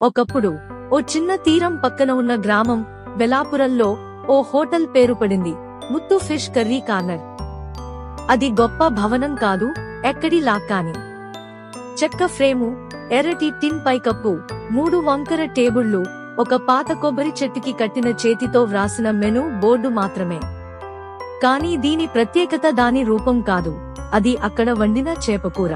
ఒకప్పుడు ఓ చిన్న తీరం పక్కన ఉన్న గ్రామం వెలాపురంలో ఓ హోటల్ పేరు పడింది, ముత్తు ఫిష్ కర్రీ కార్నర్. అది గొప్ప భవనం కాదు, ఎక్కడి లాక్కాని చెక్క ఫ్రేము, ఎర్రటి టిన్ పైకప్పు, 3 వంకర టేబుళ్లు, ఒక పాత కొబ్బరి చెట్టుకి కట్టిన చేతితో వ్రాసిన మెనూ బోర్డు మాత్రమే. కానీ దీని ప్రత్యేకత దాని రూపం కాదు, అది అక్కడ వండిన చేపకూర.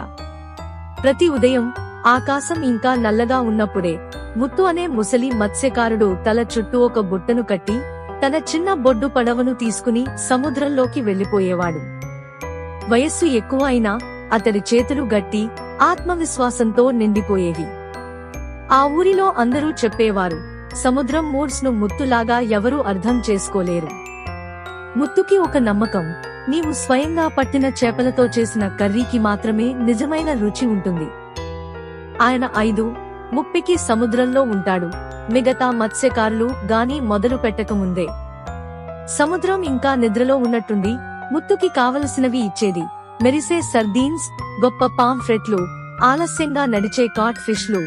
ప్రతి ఉదయం ఆకాశం ఇంకా నల్లగా ఉన్నప్పుడే ముత్తు అనే ముసలి మత్స్యకారుడు తల చుట్టూ ఒక బుట్టను కట్టి తన చిన్న బొడ్డు పడవను తీసుకుని సముద్రంలోకి వెళ్లిపోయేవాడు. వయస్సు ఎక్కువ అయినా అతడి చేతులు గట్టి ఆత్మవిశ్వాసంతో నిండిపోయేవి. ఆ ఊరిలో అందరూ చెప్పేవారు, సముద్రం మూడ్స్ ను ముత్తులాగా ఎవరూ అర్థం చేసుకోలేరు. ముత్తుకి ఒక నమ్మకం, నీవు స్వయంగా పట్టిన చేపలతో చేసిన కర్రీకి మాత్రమే నిజమైన రుచి ఉంటుంది. ఆయన 5:30కి సముద్రంలో ఉంటాడు, మిగతా మత్స్యకారులు గాని మొదలు పెట్టకముందే. సముద్రం ఇంకా నిద్రలో ఉన్నట్టుండి ముత్తుకి కావలసినవి ఇచ్చేది. మెరిసే సర్దీన్స్, గొప్ప పాంఫ్రెట్లు, ఆలస్యంగా నడిచే కాట్ ఫిష్లు,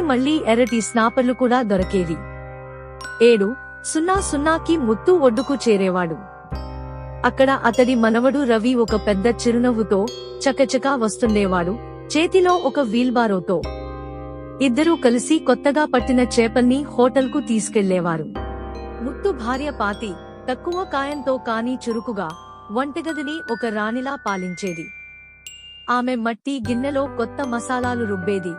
మళ్లీ ఎర్రటి స్నాపర్లు కూడా దొరికేవి. 7:00కి ముత్తు ఒడ్డుకు చేరేవాడు. అక్కడ అతడి మనవడు రవి ఒక పెద్ద చిరునవ్వుతో చకచకా వస్తుండేవాడు, చేతిలో ఒక వీల్బారోతో. ఇద్దరూ కలిసి కొత్తగా పట్టిన చేపల్ని హోటల్కు తీసుకెళ్లేవారు. ముత్తు భార్య పాతి తక్కువ కాయంతో కానీ చురుకుగా వంటగదిని ఒక రాణిలా పాలించేది. ఆమె మట్టి గిన్నెలో కొత్త మసాలాలు రుబ్బేది,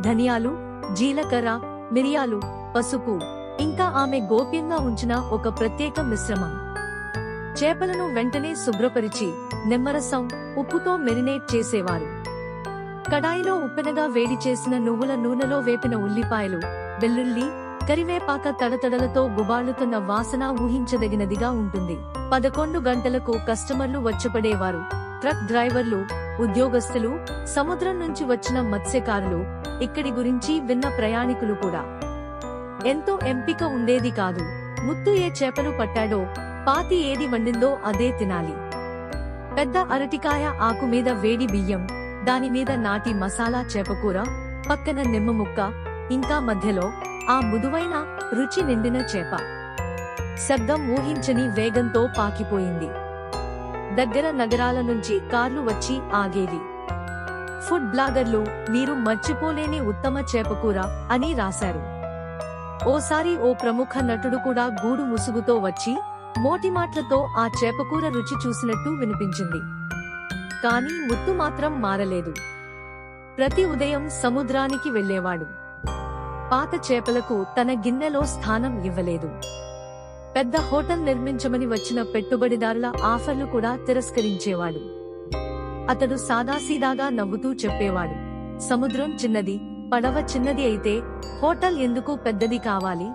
ధనియాలు, జీలకర్ర, మిరియాలు, పసుపు, ఇంకా ఆమె గోప్యంగా ఉంచిన ఒక ప్రత్యేక మిశ్రమం. చేపలను వెంటనే శుభ్రపరిచి నిమ్మరసం, ఉప్పుతో మెరినేట్ చేసేవారు. కడాయిలో ఉప్పెనగా వేడి చేసిన నువ్వుల నూనెలో వేపిన ఉల్లిపాయలు, వెల్లుల్లి, కరివేపాక తడతడలతో గుబాళుతున్న వాసన ఊహించదగినదిగా ఉంటుంది. 11 గంటలకు కస్టమర్లు వచ్చపడేవారు. ట్రక్ డ్రైవర్లు, ఉద్యోగస్తులు, సముద్రం నుంచి వచ్చిన మత్స్యకారులు, ఇక్కడి గురించి విన్న ప్రయాణికులు కూడా. ఎంతో ఎంపిక ఉండేది కాదు. ముత్తు ఏ చేపలు పట్టాడో, పాతి ఏది వండిందో అదే తినాలి. పెద్ద అరటికాయ ఆకు మీద వేడి బియ్యం, దానిమీద నాటి మసాలా చేపకూర, పక్కన నిమ్మ ముక్క, ఇంకా మధ్యలో ఆ మృదువైన రుచి నిండిన చేప. శబ్దం ఊహించని వేగంతో పాకిపోయింది. దగ్గర నగరాల నుంచి కార్లు వచ్చి ఆగేవి. ఫుడ్ బ్లాగర్లు మీరు మర్చిపోలేని ఉత్తమ చేపకూర అని రాశారు. ఓసారి ఓ ప్రముఖ నటుడు కూడా గూడు ముసుగుతో వచ్చి మోటిమాట్లతో ఆ చేపకూర రుచి చూసినట్టు వినిపించింది. కానీ ముత్తు మాత్రం మారలేదు. ప్రతి ఉదయం సముద్రానికి వెళ్లేవాడు. పాత చేపలకు తన గిన్నెలో స్థానం ఇవ్వలేదు. పెద్ద హోటల్ నిర్మించమని వచ్చిన పెట్టుబడిదారుల ఆఫర్లు కూడా తిరస్కరించేవాడు. అతడు సాదాసీదాగా నవ్వుతూ చెప్పేవాడు, సముద్రం చిన్నది, పడవ చిన్నది అయితే హోటల్ ఎందుకు పెద్దది కావాలి?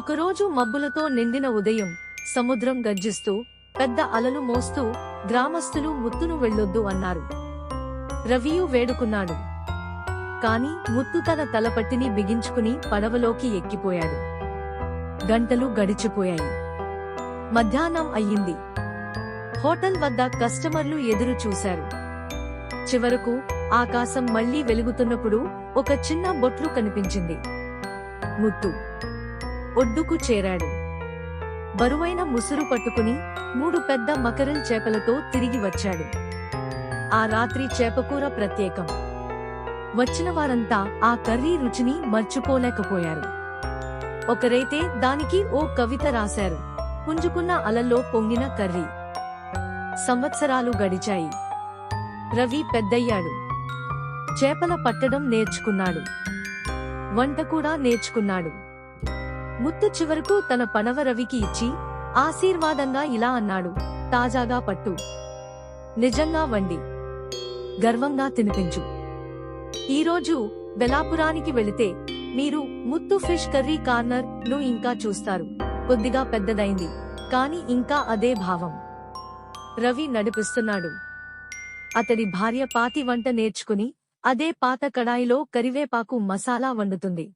ఒకరోజు మబ్బులతో నిండిన ఉదయం, సముద్రం గర్జిస్తూ, పెద్ద అలలు మోస్తూ, గ్రామస్తులు ముత్తును వెళ్ళొద్దు అన్నారు. రవియు వేడుకున్నాడు. కాని ముత్తు తన తలపట్టిని బిగించుకుని పడవలోకి ఎక్కిపోయాడు. గంటలు గడిచిపోయాయి. మధ్యాహ్నం అయ్యింది. హోటల్ వద్ద కస్టమర్లు ఎదురు చూశారు. చివరకు ఆకాశం మళ్లీ వెలుగుతున్నప్పుడు ఒక చిన్న బొట్లు కనిపించింది. ముత్తు ఒడ్డుకు చేరాడు. బరువైన ముసురు పట్టుకుని 3 పెద్ద మకరల్ చేపలతో తిరిగి వచ్చాడు. ఆ రాత్రి చేపకూర ప్రత్యేకం. వచ్చిన వారంతా ఆ కర్రీ రుచిని మర్చిపోలేకపోయారు. ఒకరైతే దానికి ఓ కవిత రాశారు, పుంజుకున్న అలల్లో పొంగిన కర్రీ. సంవత్సరాలు గడిచాయి. రవి పెద్దయ్యాడు. చేపల పట్టడం నేర్చుకున్నాడు. వంట కూడా నేర్చుకున్నాడు. ముత్తు చివరకు తన పడవ రవికి ఇచ్చి ఆశీర్వాదంగా ఇలా అన్నాడు, తాజాగా పట్టు, నిజంగా వండి, గర్వంగా తినిపించు. ఈరోజు వెలాపురానికి వెళితే మీరు ముత్తు ఫిష్ కర్రీ కార్నర్ ను ఇంకా చూస్తారు. కొద్దిగా పెద్దదైంది, కాని ఇంకా అదే భావం. రవి నడిపిస్తున్నాడు. అతడి భార్య పాతి వంట నేర్చుకుని అదే పాత కడాయిలో కరివేపాకు మసాలా వండుతుంది.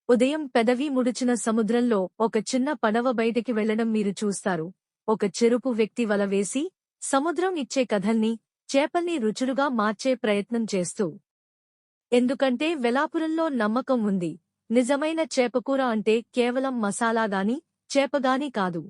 ఉదయం పెదవి ముడిచిన సముద్రంలో ఒక చిన్న పడవ బయటికి వెళ్లడం మీరు చూస్తారు. ఒక చెరుపు వ్యక్తి వల వేసి సముద్రం ఇచ్చే కథల్ని, చేపల్ని రుచులుగా మార్చే ప్రయత్నం చేస్తూ. ఎందుకంటే వెలాపురంలో నమ్మకం ఉంది. నిజమైన చేపకూర అంటే కేవలం మసాలాగాని చేపగాని కాదు.